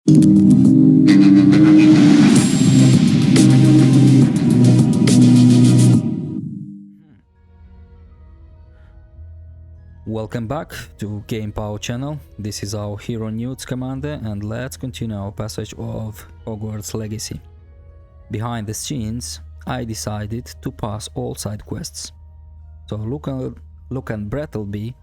Welcome back to Game Power channel. This is our hero Newt's commander, and let's continue our passage of Hogwarts Legacy. Behind the scenes, I decided to pass all side quests. So Luke and Brettleby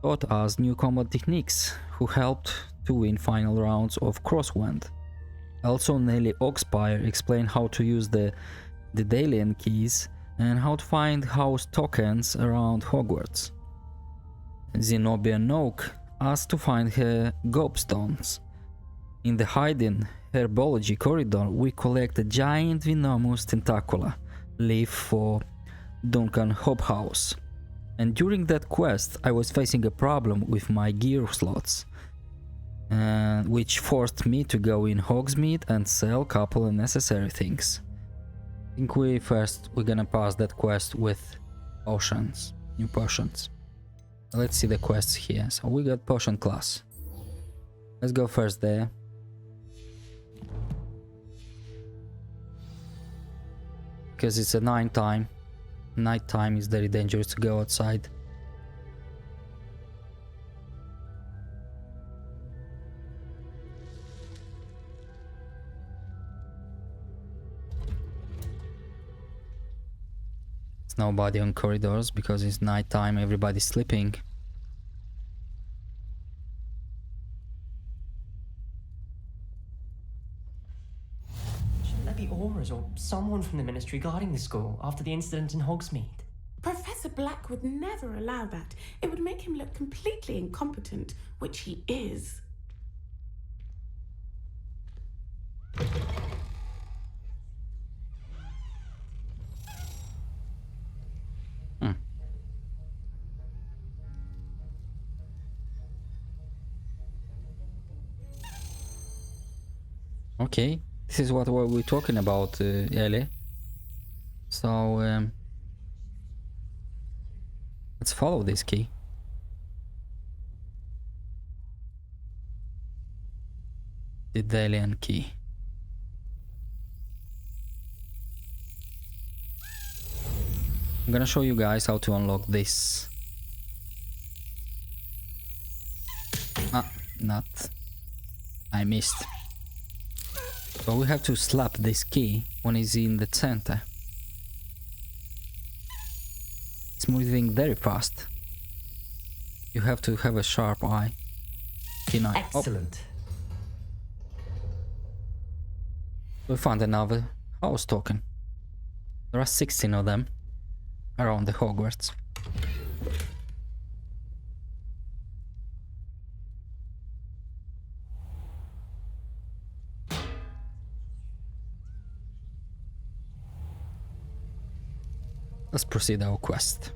taught us new combat techniques, who helped to win final rounds of Crosswind. Also, Nelly Oxpire explained how to use the Daedalian keys and how to find house tokens around Hogwarts. Zenobia Noak asked to find her gobstones. In the hidden herbology corridor, we collect a giant venomous tentacula leaf for Duncan Hobhouse. And during that quest, I was facing a problem with my gear slots, which forced me to go in Hogsmeade and sell a couple of necessary things. I think we're gonna pass that quest with potions, new potions. Let's see the quests here. So we got potion class. Let's go first there. Because it's a nighttime. Nighttime is very dangerous to go outside. Nobody on corridors because it's nighttime, everybody's sleeping. Shouldn't there be Aurors or someone from the Ministry guarding the school after the incident in Hogsmeade? Professor Black would never allow that. It would make him look completely incompetent, which he is. Okay, this is what we're talking about, Ellie. So, let's follow this key. The Daedalian key. I'm gonna show you guys how to unlock this. I missed. So we have to slap this key when it's in the center. It's moving very fast. You have to have a sharp eye. Excellent. We found another house token. There are 16 of them around the Hogwarts. Let's proceed our quest.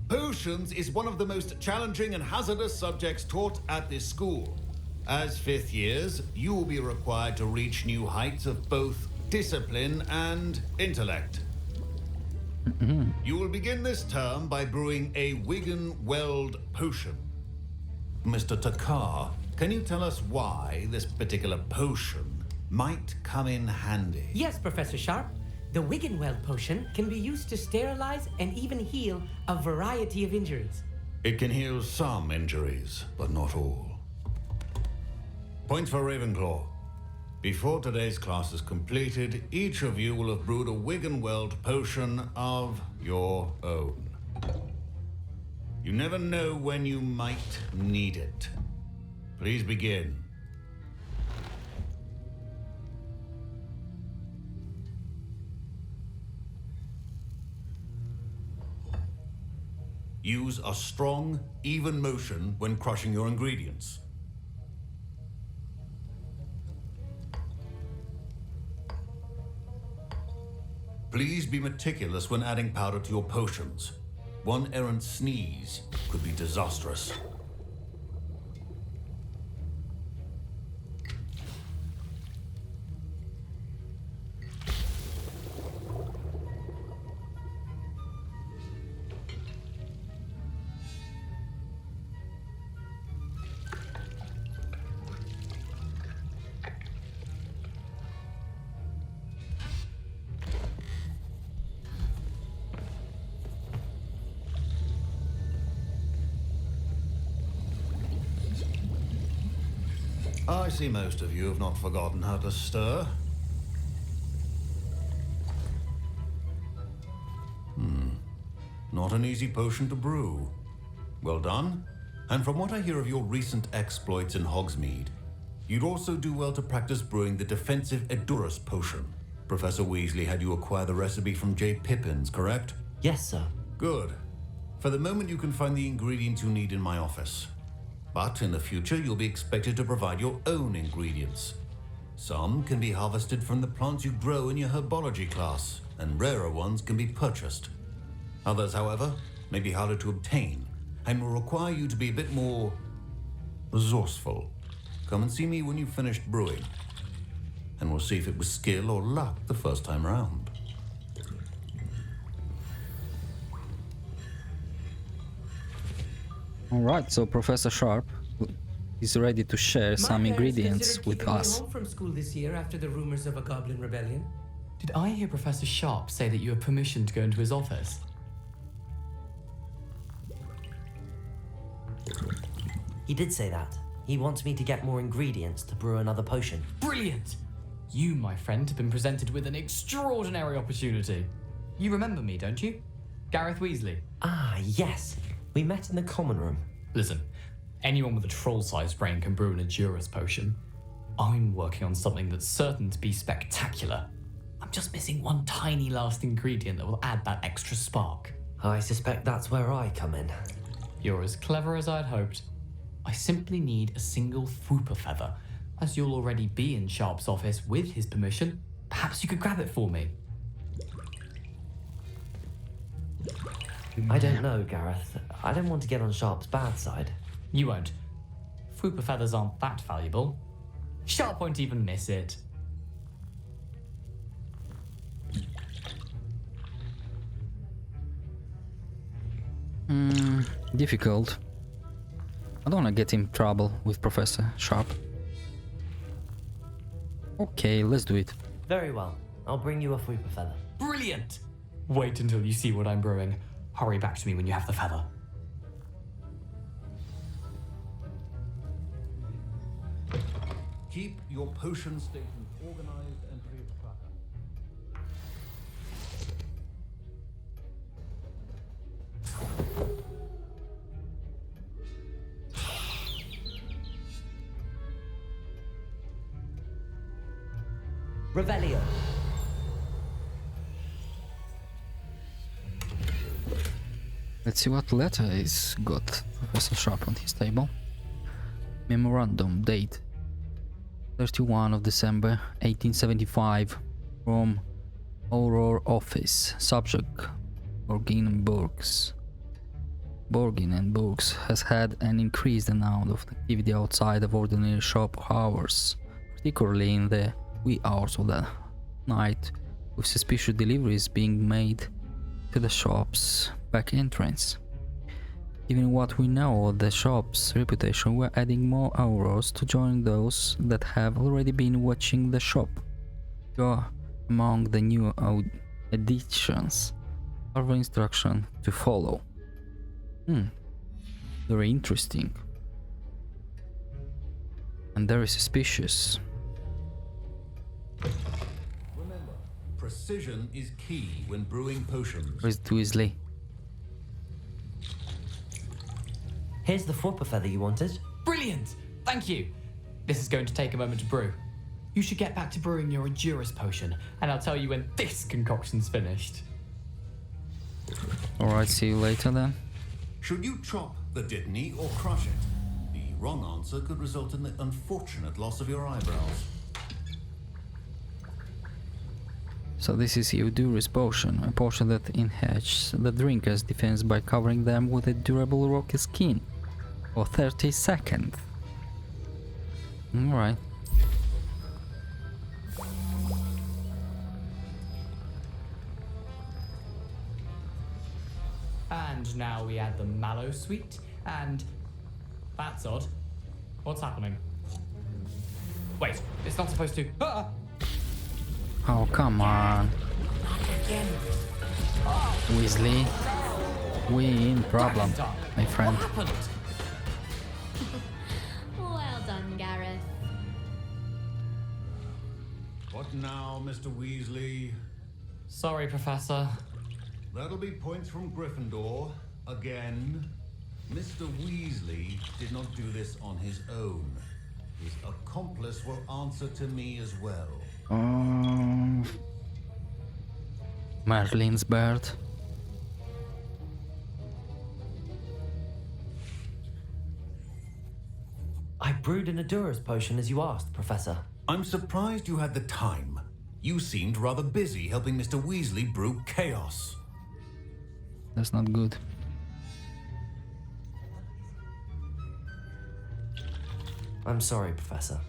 Potions is one of the most challenging and hazardous subjects taught at this school. As fifth years, you will be required to reach new heights of both discipline and intellect. You will begin this term by brewing a Wigan-Weld potion. Mr. Takar, can you tell us why this particular potion might come in handy? Yes, Professor Sharp. The Wigan-Weld potion can be used to sterilize and even heal a variety of injuries. It can heal some injuries, but not all. Point for Ravenclaw. Before today's class is completed, each of you will have brewed a Wigan-Weld potion of your own. You never know when you might need it. Please begin. Use a strong, even motion when crushing your ingredients. Please be meticulous when adding powder to your potions. One errant sneeze could be disastrous. I see most of you have not forgotten how to stir. Not an easy potion to brew. Well done. And from what I hear of your recent exploits in Hogsmeade, you'd also do well to practice brewing the defensive Edurus potion. Professor Weasley had you acquire the recipe from J. Pippins, correct? Yes, sir. Good. For the moment, you can find the ingredients you need in my office. But in the future, you'll be expected to provide your own ingredients. Some can be harvested from the plants you grow in your herbology class, and rarer ones can be purchased. Others, however, may be harder to obtain, and will require you to be a bit more resourceful. Come and see me when you've finished brewing, and we'll see if it was skill or luck the first time round. Alright, so Professor Sharp is ready to share some ingredients with us. Home from school this year after the rumors of a goblin rebellion. Did I hear Professor Sharp say that you have permission to go into his office? He did say that. He wants me to get more ingredients to brew another potion. Brilliant! You, my friend, have been presented with an extraordinary opportunity. You remember me, don't you? Gareth Weasley. Ah, yes. We met in the common room. Listen, anyone with a troll-sized brain can brew an Edurus potion. I'm working on something that's certain to be spectacular. I'm just missing one tiny last ingredient that will add that extra spark. I suspect that's where I come in. You're as clever as I'd hoped. I simply need a single Fwooper feather. As you'll already be in Sharp's office with his permission, perhaps you could grab it for me. I don't know, Gareth. I don't want to get on Sharp's bad side. You won't. Fwooper feathers aren't that valuable. Sharp won't even miss it. Difficult. I don't want to get in trouble with Professor Sharp. Okay, let's do it. Very well. I'll bring you a Fwooper feather. Brilliant! Wait until you see what I'm brewing. Hurry back to me when you have the feather. Keep your potion stations organized and free of clutter. Revelio. Let's see what letter is got Professor Sharp on his table. Memorandum date 31 of December 1875 from Auror Office. Subject Borgin and Burgs. Borgin and Burgs has had an increased amount of activity outside of ordinary shop hours, particularly in the wee hours of the night, with suspicious deliveries being made to the shop's back entrance. Given what we know of the shop's reputation, we're adding more Aurors to join those that have already been watching the shop. You're among the new additions. Further instruction to follow. Very interesting. And very suspicious. Remember, precision is key when brewing potions. Where's Weasley? Here's the Fwooper feather you wanted. Brilliant! Thank you! This is going to take a moment to brew. You should get back to brewing your Edurus potion, and I'll tell you when this concoction's finished. Alright, see you later then. Should you chop the Dittany or crush it? The wrong answer could result in the unfortunate loss of your eyebrows. So this is Edurus potion, a potion that enhances the drinker's defense by covering them with a durable rocky skin for 30 seconds. Alright. And now we add the mallow sweet, and... That's odd. What's happening? Wait, it's not supposed to... Ah! Oh, come on. Weasley. We in problem, my friend. What happened? Well done, Gareth. What now, Mr. Weasley? Sorry, Professor. That'll be points from Gryffindor. Again. Mr. Weasley did not do this on his own. His accomplice will answer to me as well. Merlin's bird. I brewed an Adura's potion as you asked, Professor. I'm surprised you had the time. You seemed rather busy helping Mr. Weasley brew chaos. That's not good. I'm sorry, Professor.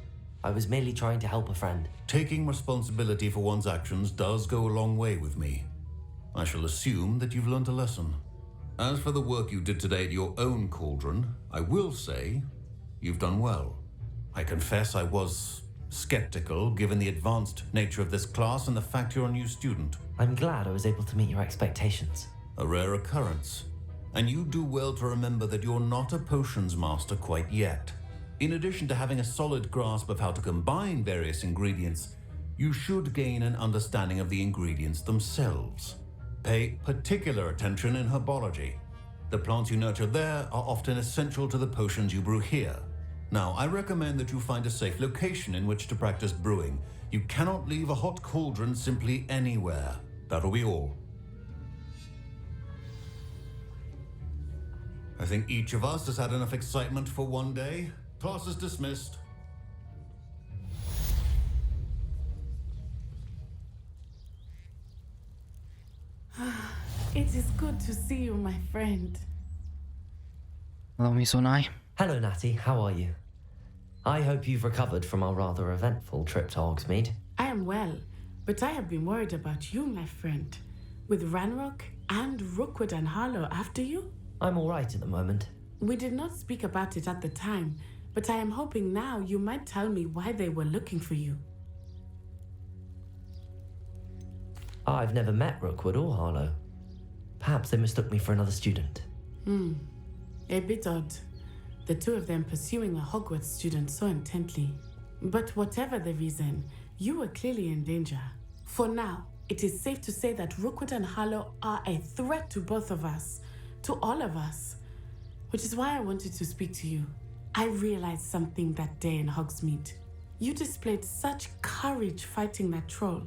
I was merely trying to help a friend. Taking responsibility for one's actions does go a long way with me. I shall assume that you've learnt a lesson. As for the work you did today at your own cauldron, I will say you've done well. I confess I was skeptical given the advanced nature of this class and the fact you're a new student. I'm glad I was able to meet your expectations. A rare occurrence. And you do well to remember that you're not a potions master quite yet. In addition to having a solid grasp of how to combine various ingredients, you should gain an understanding of the ingredients themselves. Pay particular attention in herbology. The plants you nurture there are often essential to the potions you brew here. Now, I recommend that you find a safe location in which to practice brewing. You cannot leave a hot cauldron simply anywhere. That'll be all. I think each of us has had enough excitement for one day. Class is dismissed. It is good to see you, my friend. Hello, Miss Onai. Hello, Natty. How are you? I hope you've recovered from our rather eventful trip to Hogsmeade. I am well, but I have been worried about you, my friend. With Ranrock and Rookwood and Harlow after you? I'm all right at the moment. We did not speak about it at the time, but I am hoping now you might tell me why they were looking for you. I've never met Rookwood or Harlow. Perhaps they mistook me for another student. A bit odd. The two of them pursuing a Hogwarts student so intently. But whatever the reason, you were clearly in danger. For now, it is safe to say that Rookwood and Harlow are a threat to both of us, to all of us. Which is why I wanted to speak to you. I realized something that day in Hogsmeade. You displayed such courage fighting that troll,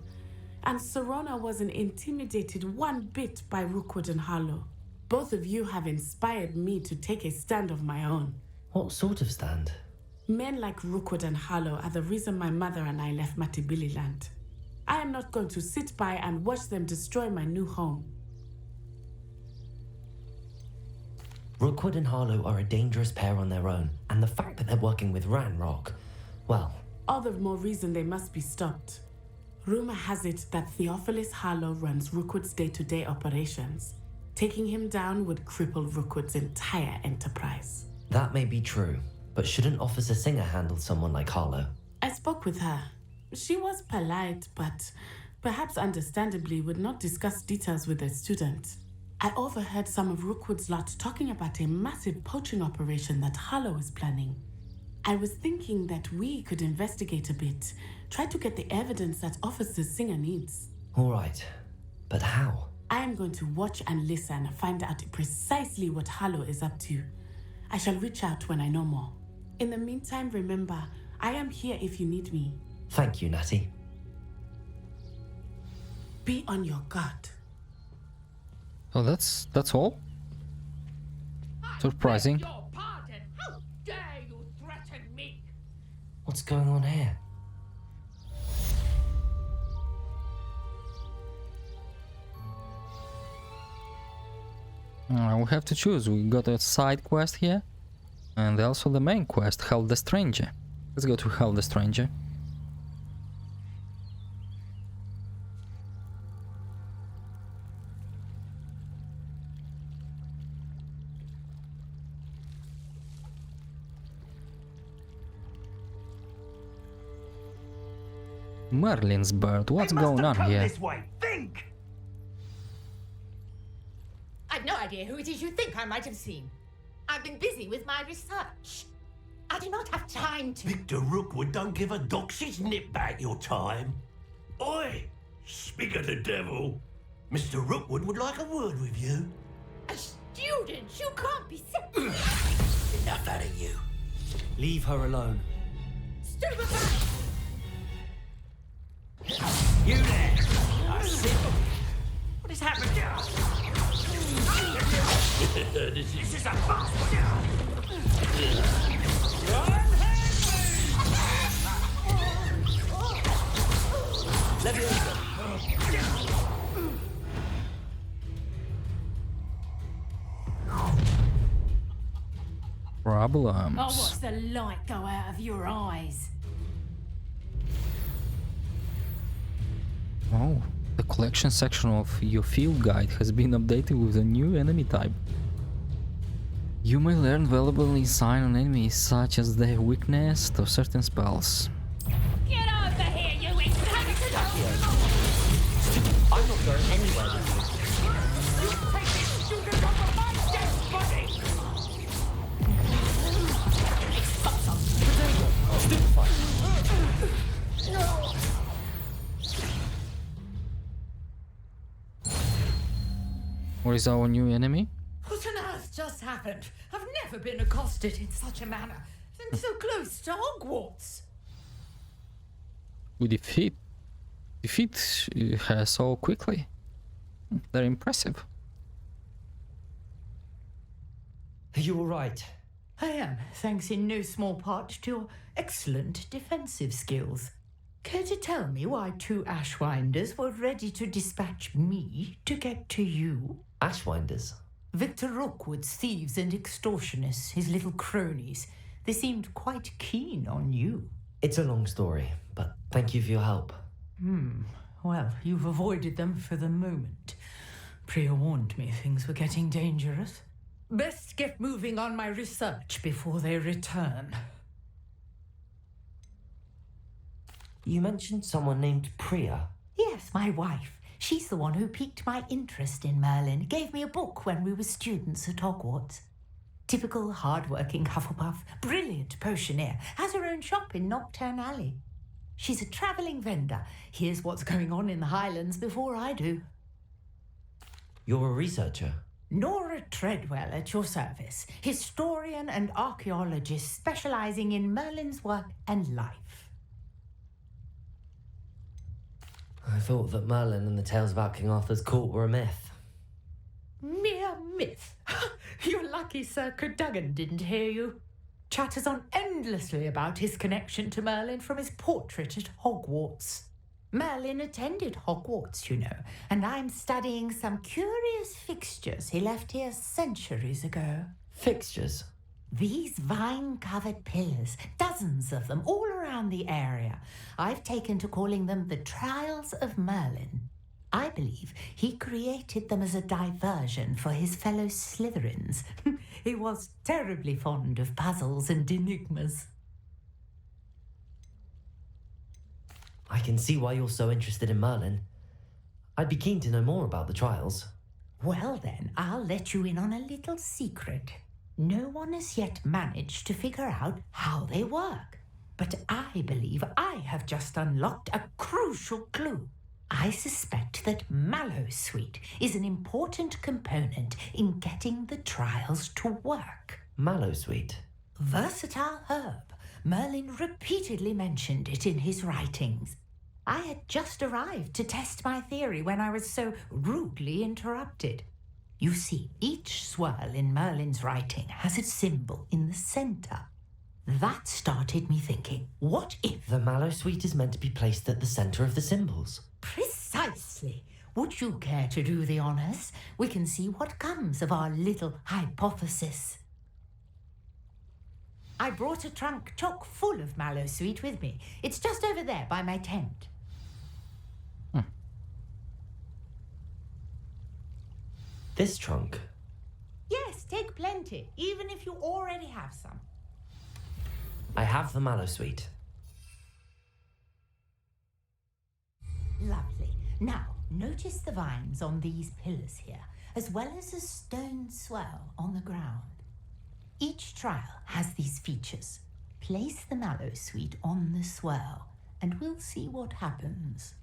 and Serona wasn't intimidated one bit by Rookwood and Harlow. Both of you have inspired me to take a stand of my own. What sort of stand? Men like Rookwood and Harlow are the reason my mother and I left Matibili Land. I am not going to sit by and watch them destroy my new home. Rookwood and Harlow are a dangerous pair on their own, and the fact that they're working with Ranrock, well... All the more reason they must be stopped. Rumor has it that Theophilus Harlow runs Rookwood's day-to-day operations. Taking him down would cripple Rookwood's entire enterprise. That may be true, but shouldn't Officer Singer handle someone like Harlow? I spoke with her. She was polite, but perhaps understandably would not discuss details with a student. I overheard some of Rookwood's lot talking about a massive poaching operation that Harlow is planning. I was thinking that we could investigate a bit, try to get the evidence that Officer Singer needs. All right, but how? I am going to watch and listen, find out precisely what Harlow is up to. I shall reach out when I know more. In the meantime, remember, I am here if you need me. Thank you, Natty. Be on your guard. So that's all. Surprising. Your pardon. How dare you threaten me? What's going on here? We have to choose. We got a side quest here, and also the main quest, Help the Stranger. Let's go to Help the Stranger. Merlin's bird, what's going on here? This way. Think! I've no idea who it is you think I might have seen. I've been busy with my research. I do not have time to... Victor Rookwood don't give a doxy's nip back your time. Oi! Speak of the devil. Mr. Rookwood would like a word with you. A student? You can't be sick. Enough out of you. Leave her alone. Stupefy! You there! I see. What has happened here? This is a bastard! Let me go. Problems. Oh, watch the light go out of your eyes. Oh, the collection section of your field guide has been updated with a new enemy type. You may learn valuable insight on enemies, such as their weakness to certain spells. Get over here, you incompetent! I'm not going anywhere with you. You take this student off of my dead body! What is our new enemy? What on earth just happened? I've never been accosted in such a manner. And so close to Hogwarts. We defeat her so quickly. They're impressive. Are you alright? I am, thanks in no small part to your excellent defensive skills. Care to tell me why two Ashwinders were ready to dispatch me to get to you? Ashwinders? Victor Rookwood's thieves and extortionists, his little cronies. They seemed quite keen on you. It's a long story, but thank you for your help. Well, you've avoided them for the moment. Priya warned me things were getting dangerous. Best get moving on my research before they return. You mentioned someone named Priya. Yes, my wife. She's the one who piqued my interest in Merlin. Gave me a book when we were students at Hogwarts. Typical hard-working Hufflepuff, brilliant potioneer, has her own shop in Knockturn Alley. She's a travelling vendor. Hears what's going on in the Highlands before I do. You're a researcher? Nora Treadwell at your service, historian and archaeologist specialising in Merlin's work and life. I thought that Merlin and the tales about King Arthur's court were a myth. Mere myth. You're lucky Sir Cadogan didn't hear you. Chatters on endlessly about his connection to Merlin from his portrait at Hogwarts. Merlin attended Hogwarts, you know, and I'm studying some curious fixtures he left here centuries ago. Fixtures? These vine-covered pillars, dozens of them all around the area. I've taken to calling them the Trials of Merlin. I believe he created them as a diversion for his fellow Slytherins. He was terribly fond of puzzles and enigmas. I can see why you're so interested in Merlin. I'd be keen to know more about the trials. Well then, I'll let you in on a little secret. No one has yet managed to figure out how they work. But I believe I have just unlocked a crucial clue. I suspect that Mallowsweet is an important component in getting the trials to work. Mallowsweet? Versatile herb. Merlin repeatedly mentioned it in his writings. I had just arrived to test my theory when I was so rudely interrupted. You see, each swirl in Merlin's writing has a symbol in the centre. That started me thinking, what if... The Mallowsweet is meant to be placed at the centre of the symbols. Precisely. Would you care to do the honours? We can see what comes of our little hypothesis. I brought a trunk chock full of Mallowsweet with me. It's just over there by my tent. This trunk? Yes, take plenty, even if you already have some. I have the Mallowsweet. Lovely. Now, notice the vines on these pillars here, as well as a stone swirl on the ground. Each trial has these features. Place the Mallowsweet on the swirl, and we'll see what happens.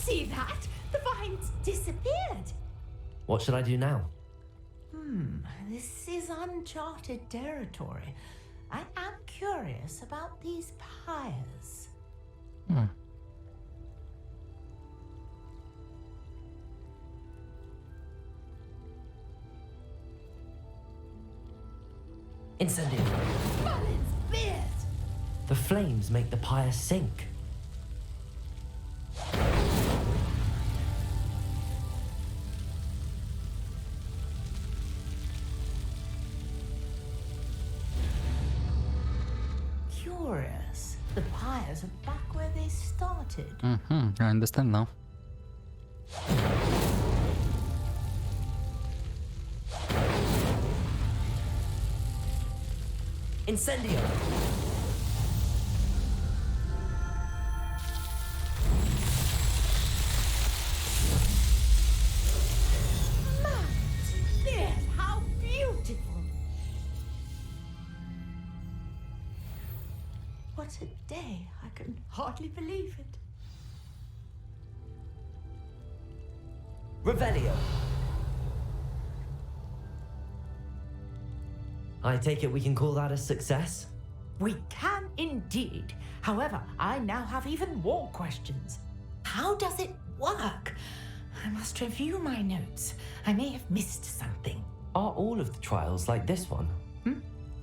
See that? The vines disappeared. What should I do now? This is uncharted territory. I am curious about these pyres. Incendio. Merlin's beard! The flames make the pyre sink. Curious. The pyres are back where they started. I understand now. Incendio. Beard, how beautiful! What a day. I can hardly believe it. Revelio. I take it we can call that a success? We can indeed. However, I now have even more questions. How does it work? I must review my notes. I may have missed something. Are all of the trials like this one?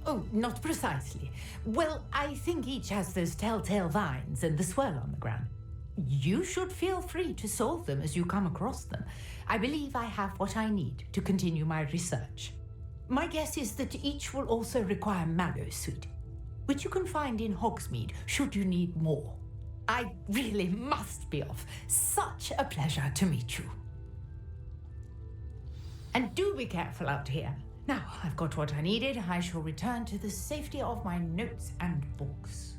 Oh, not precisely. Well, I think each has those telltale vines and the swirl on the ground. You should feel free to solve them as you come across them. I believe I have what I need to continue my research. My guess is that each will also require mallow sweet, which you can find in Hogsmeade should you need more. I really must be off. Such a pleasure to meet you. And do be careful out here. Now I've got what I needed, I shall return to the safety of my notes and books.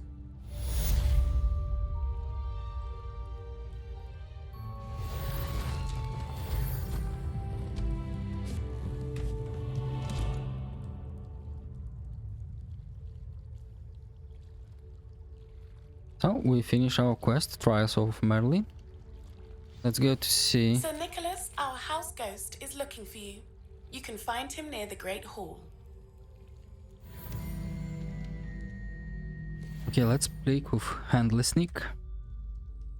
So we finish our quest, Trials of Merlin. Let's go to see. Sir Nicholas, our house ghost, is looking for you. You can find him near the Great Hall. Okay, let's speak with Handless Nick.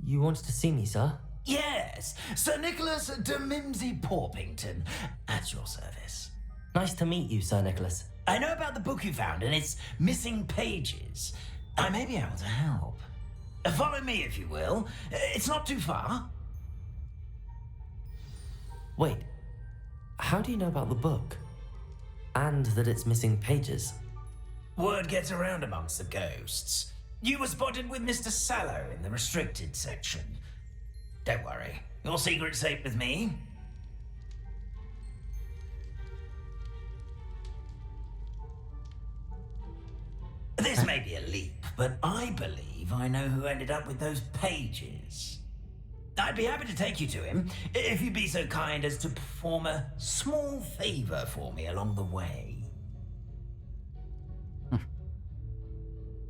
You want to see me, sir? Yes, Sir Nicholas de Mimsy Porpington, at your service. Nice to meet you, Sir Nicholas. I know about the book you found and its missing pages. I may be able to help. Follow me, if you will. It's not too far. Wait, how do you know about the book? And that it's missing pages? Word gets around amongst the ghosts. You were spotted with Mr. Sallow in the restricted section. Don't worry, your secret's safe with me. This may be a leap, but I believe I know who ended up with those pages. I'd be happy to take you to him, if you'd be so kind as to perform a small favor for me along the way.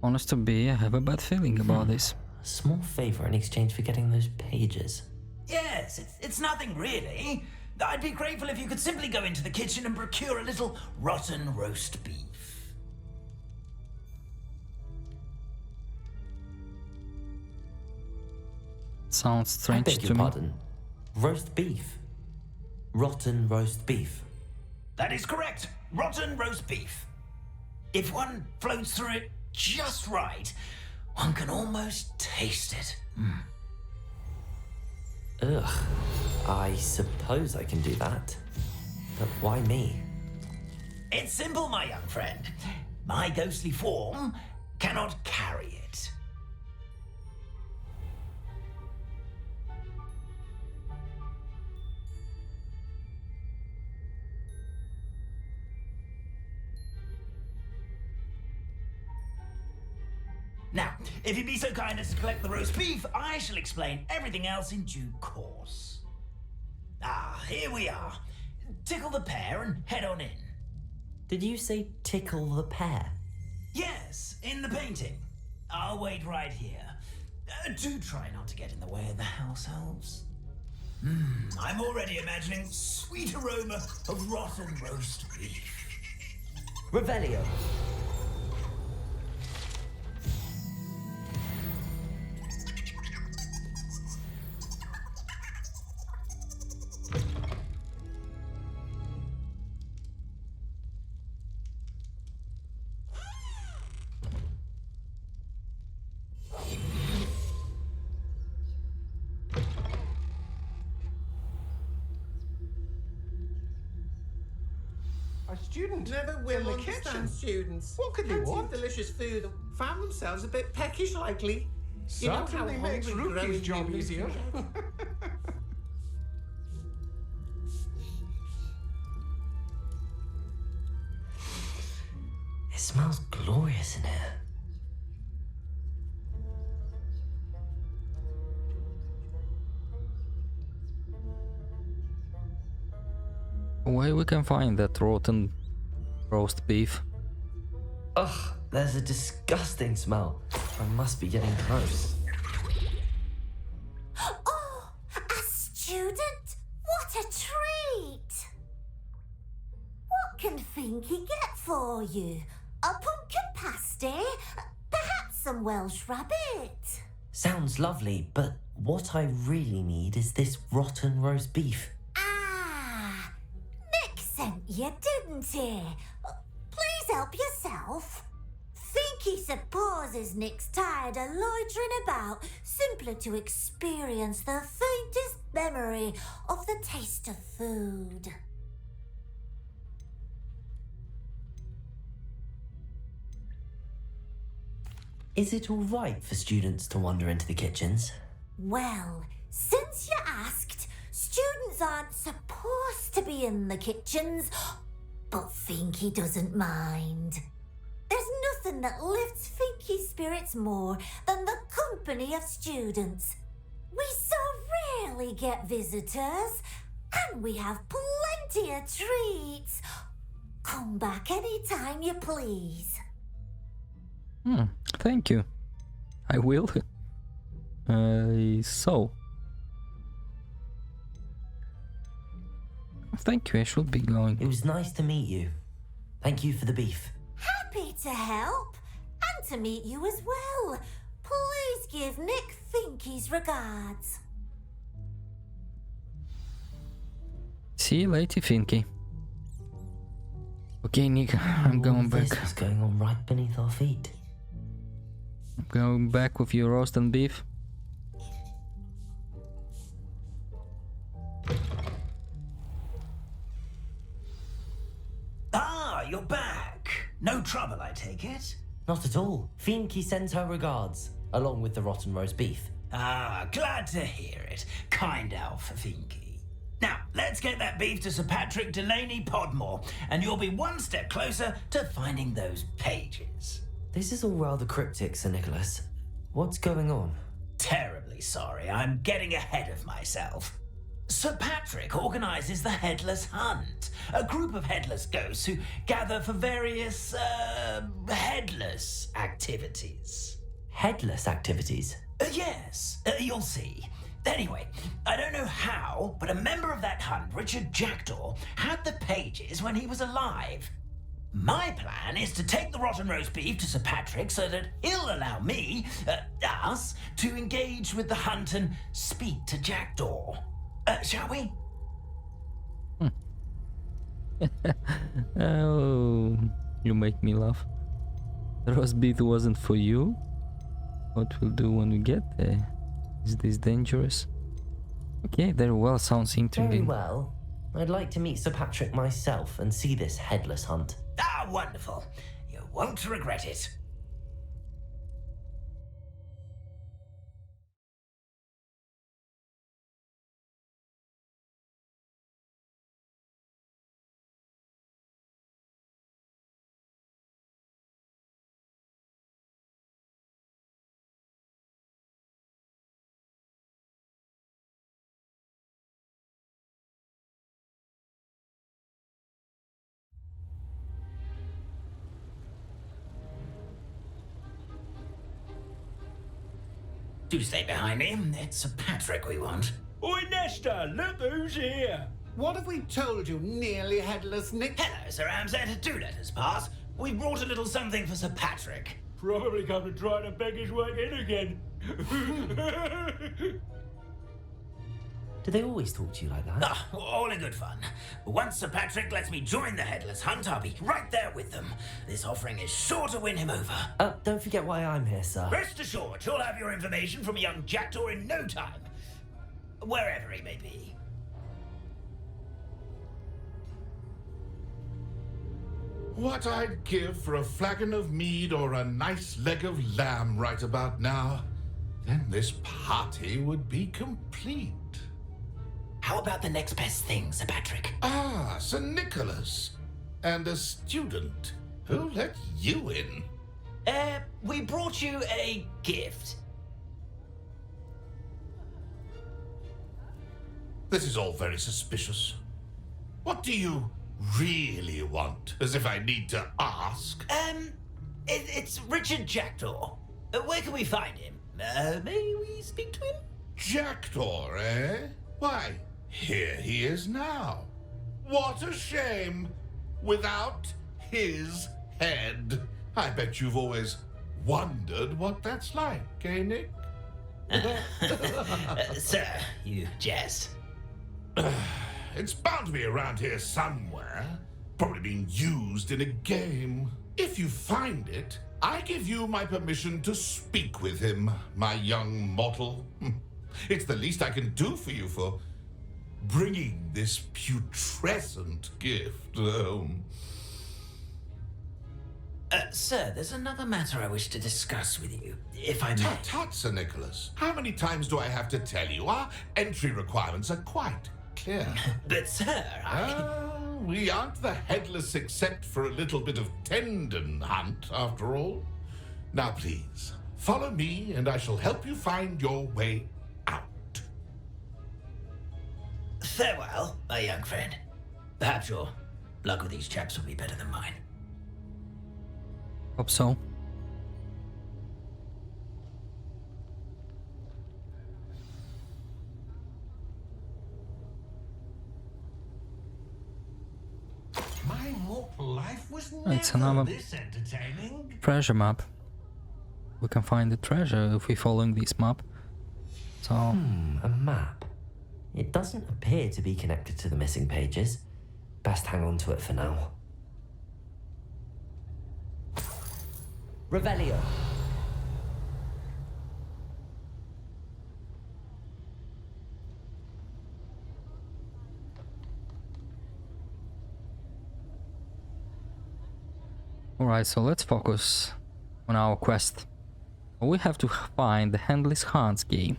Honest to be, I have a bad feeling about this. A small favor in exchange for getting those pages. Yes, it's nothing really. I'd be grateful if you could simply go into the kitchen and procure a little rotten roast beef. Sounds strange I beg to your me. pardon. Roast beef. Rotten roast beef. That is correct. Rotten roast beef. If one floats through it just right, one can almost taste it. Ugh. I suppose I can do that. But why me? It's simple, my young friend. My ghostly form cannot carry it. Now, if you'd be so kind as to collect the roast beef, I shall explain everything else in due course. Ah, here we are. Tickle the pear and head on in. Did you say tickle the pear? Yes, in the painting. I'll wait right here. Do try not to get in the way of the house elves. I'm already imagining sweet aroma of rotten roast beef. Revelio. A student Never in will the understand kitchen. students. What could they Plenty want? of delicious food. Found themselves a bit peckish lately. You know how Certainly makes hungry Rookie's growing job humans easier. can get. It smells glorious in here. Where we can find that rotten roast beef? Ugh, there's a disgusting smell. I must be getting close. Oh, a student? What a treat! What can Finky get for you? A pumpkin pasty? Perhaps some Welsh rabbit? Sounds lovely, but what I really need is this rotten roast beef. Ah, Nick sent you, didn't he? Please help yourself. Finky supposes Nick's tired of loitering about simply to experience the faintest memory of the taste of food. Is it all right for students to wander into the kitchens? Well, since you asked, students aren't supposed to be in the kitchens, but Finky doesn't mind. There's nothing that lifts Finky's spirits more than the company of students. We so rarely get visitors, and we have plenty of treats. Come back any time you please. Thank you. I will. So. Thank you, I should be going. It was nice to meet you. Thank you for the beef. Happy to help, and to meet you as well. Please give Nick Finky's regards. See you later, Finky. Okay, Nick, I'm going back. This is going on right beneath our feet. I'm going back with your roast and beef. Ah, you're back. No trouble, I take it? Not at all. Finky sends her regards, along with the rotten roast beef. Ah, glad to hear it. Kind elf, Finky. Now, let's get that beef to Sir Patrick Delaney Podmore, and you'll be one step closer to finding those pages. This is all rather cryptic, Sir Nicholas. What's going on? Terribly sorry, I'm getting ahead of myself. Sir Patrick organises the Headless Hunt, a group of headless ghosts who gather for various, headless activities. Headless activities? Yes, you'll see. Anyway, I don't know how, but a member of that hunt, Richard Jackdaw, had the pages when he was alive. My plan is to take the rotten roast beef to Sir Patrick so that he'll allow me, us, to engage with the hunt and speak to Jackdaw. Shall we? Oh, you make me laugh. The roast beef wasn't for you? What we'll do when we get there? Is this dangerous? Okay, very well, sounds intriguing. Very well. I'd like to meet Sir Patrick myself and see this headless hunt. Ah, wonderful. You won't regret it. Do stay behind me. It's Sir Patrick we want. Oi, Nesta, look who's here. What have we told you, nearly headless Nick? Hello, Sir Ramsay. Do let us pass. We brought a little something for Sir Patrick. Probably come to try to beg his way in again. Do they always talk to you like that? Ah, all in good fun. Once Sir Patrick lets me join the Headless Hunt, I'll be right there with them. This offering is sure to win him over. Don't forget why I'm here, sir. Rest assured, you'll have your information from a young jackdaw in no time. Wherever he may be. What I'd give for a flagon of mead or a nice leg of lamb right about now. Then this party would be complete. How about the next best thing, Sir Patrick? Ah, Sir Nicholas. And a student. Who let you in? We brought you a gift. This is all very suspicious. What do you really want? As if I need to ask. It's Richard Jackdaw. Where can we find him? May we speak to him? Jackdaw, eh? Why, here he is now. What a shame. Without his head. I bet you've always wondered what that's like, eh, Nick? Sir, you jest. It's bound to be around here somewhere. Probably being used in a game. If you find it, I give you my permission to speak with him, my young mortal. It's the least I can do for you for bringing this putrescent gift home. Sir, there's another matter I wish to discuss with you, if I may. Tut, tut, Sir Nicholas. How many times do I have to tell you? Our entry requirements are quite clear. But, sir, we aren't the headless except for a little bit of tendon hunt, after all. Now, please, follow me and I shall help you find your way out. Farewell, my young friend. Perhaps your luck with these chaps will be better than mine. Hope so. My mortal life was It's never another this entertaining. treasure map. We can find the treasure if we're following this map. So A map. It doesn't appear to be connected to the missing pages. Best hang on to it for now. Revelio. alright, so let's focus on our quest. We have to find the Headless Hunt game.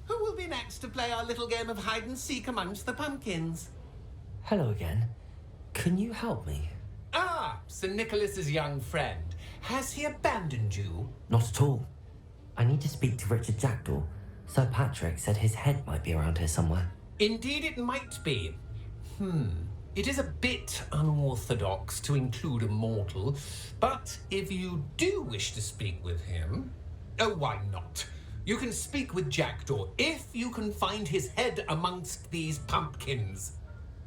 Who will be next to play our little game of hide and seek amongst the pumpkins? Hello again. Can you help me? Ah, Sir Nicholas's young friend. Has he abandoned you? Not at all. I need to speak to Richard Jackdaw. Sir Patrick said his head might be around here somewhere. Indeed it might be. It is a bit unorthodox to include a mortal, but if you do wish to speak with him, why not? You can speak with Jackdaw if you can find his head amongst these pumpkins.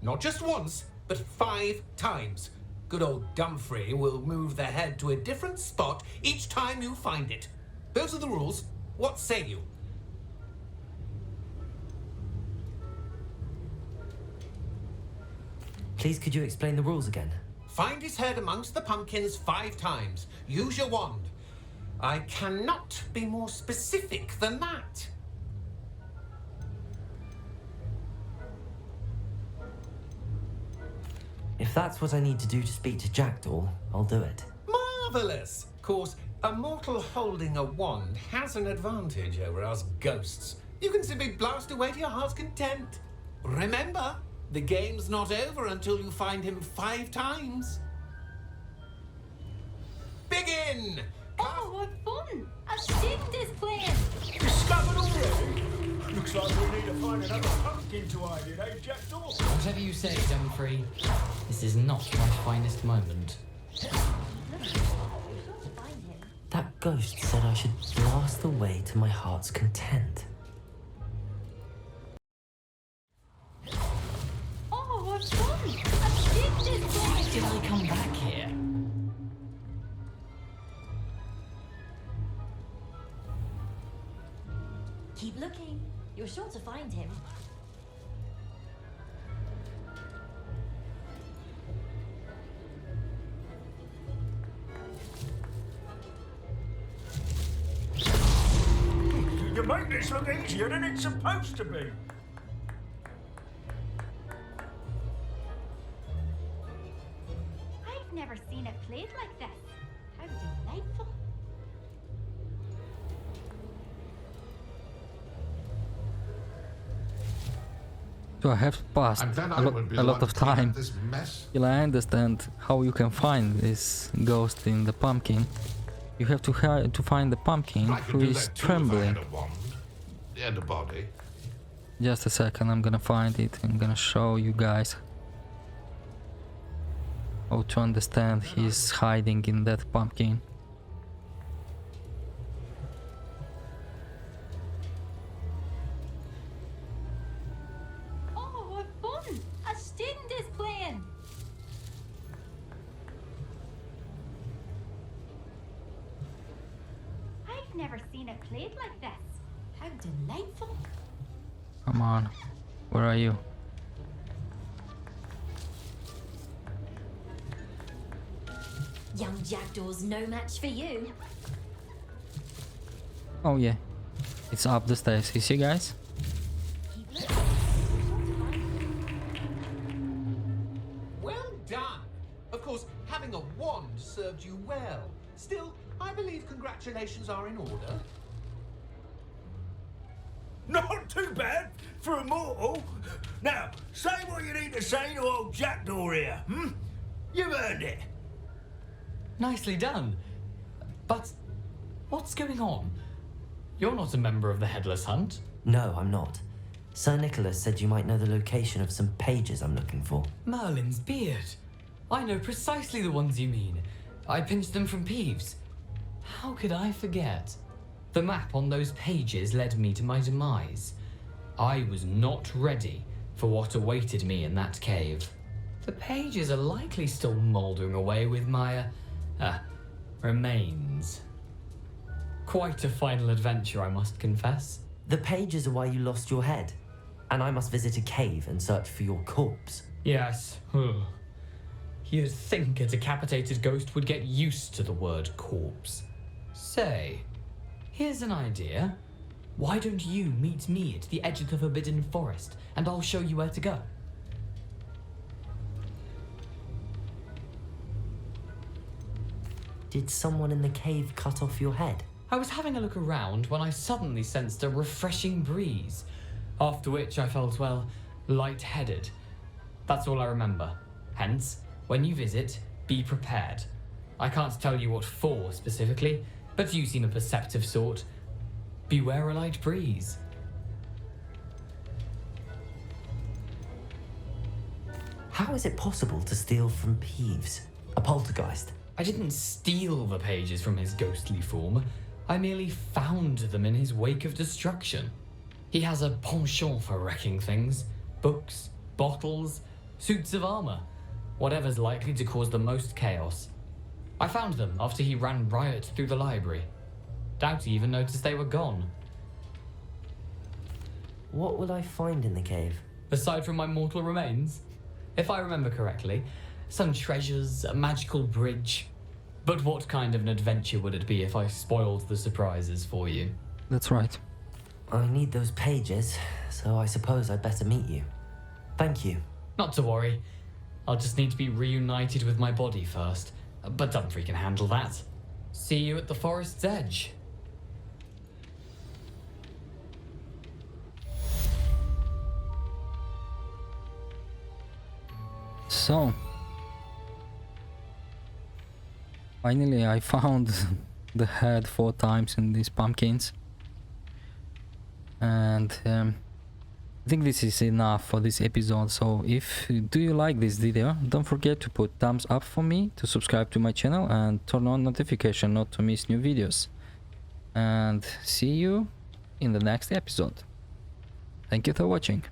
Not just once, but 5 times. Good old Dumfrey will move the head to a different spot each time you find it. Those are the rules. What say you? Please, could you explain the rules again? Find his head amongst the pumpkins 5 times. Use your wand. I cannot be more specific than that. If that's what I need to do to speak to Jackdaw, I'll do it. Marvellous! Of course, a mortal holding a wand has an advantage over us ghosts. You can simply blast away to your heart's content. Remember, the game's not over until you find him 5 times. Begin! Oh, what fun! A I've seen this plan! Discovered already? Looks like we need to find another pumpkin to hide in, eh, Jackdaw? Whatever you say, Dumfrey. This is not my finest moment. That ghost said I should blast away to my heart's content. Oh, I've won! I've seen this plan! Why did I come back here? Keep looking. You're sure to find him. You make this look easier than it's supposed to be. I've never seen it played like this. How delightful. So I have passed I'm glad I would be a the lot one of to clean up time this mess. till I understand how you can find this ghost in the pumpkin. You have to find the pumpkin I could who do is that too if I trembling. had a wand and a body. Just a second, I'm gonna find it. I'm gonna show you guys how to understand he's hiding in that pumpkin. Oh, I've won! I've seen this plan! I've never seen it played like this. How delightful. Come on, where are you? Young Jackdaw's no match for you. Oh yeah, it's up the stairs. You see, guys? Well done. Of course, having a wand served you well. Still, I believe congratulations are in order. Not too bad for a mortal. Now, say what you need to say to old Jackdaw here, hmm? You've earned it. Nicely done. But what's going on? You're not a member of the Headless Hunt. No, I'm not. Sir Nicholas said you might know the location of some pages I'm looking for. Merlin's beard. I know precisely the ones you mean. I pinched them from Peeves. How could I forget? The map on those pages led me to my demise. I was not ready for what awaited me in that cave. The pages are likely still mouldering away with my, remains. Quite a final adventure, I must confess. The pages are why you lost your head, and I must visit a cave and search for your corpse. Yes. You'd think a decapitated ghost would get used to the word corpse. Say, here's an idea. Why don't you meet me at the edge of the Forbidden Forest, and I'll show you where to go? Did someone in the cave cut off your head? I was having a look around when I suddenly sensed a refreshing breeze, after which I felt, well, lightheaded. That's all I remember. Hence, when you visit, be prepared. I can't tell you what for specifically, but you seem a perceptive sort. Beware a light breeze. How is it possible to steal from Peeves? A poltergeist? I didn't steal the pages from his ghostly form. I merely found them in his wake of destruction. He has a penchant for wrecking things. Books, bottles, suits of armor. Whatever's likely to cause the most chaos. I found them after he ran riot through the library. Doubt he even noticed they were gone. What will I find in the cave? Aside from my mortal remains, if I remember correctly, some treasures, a magical bridge. But what kind of an adventure would it be if I spoiled the surprises for you? That's right. I need those pages, so I suppose I'd better meet you. Thank you. Not to worry. I'll just need to be reunited with my body first. But Dumfrey can handle that. See you at the forest's edge. So, finally I found the head 4 times in these pumpkins. And I think this is enough for this episode. So if do you like this video, don't forget to put thumbs up for me, to subscribe to my channel and turn on notification not to miss new videos. And see you in the next episode. Thank you for watching.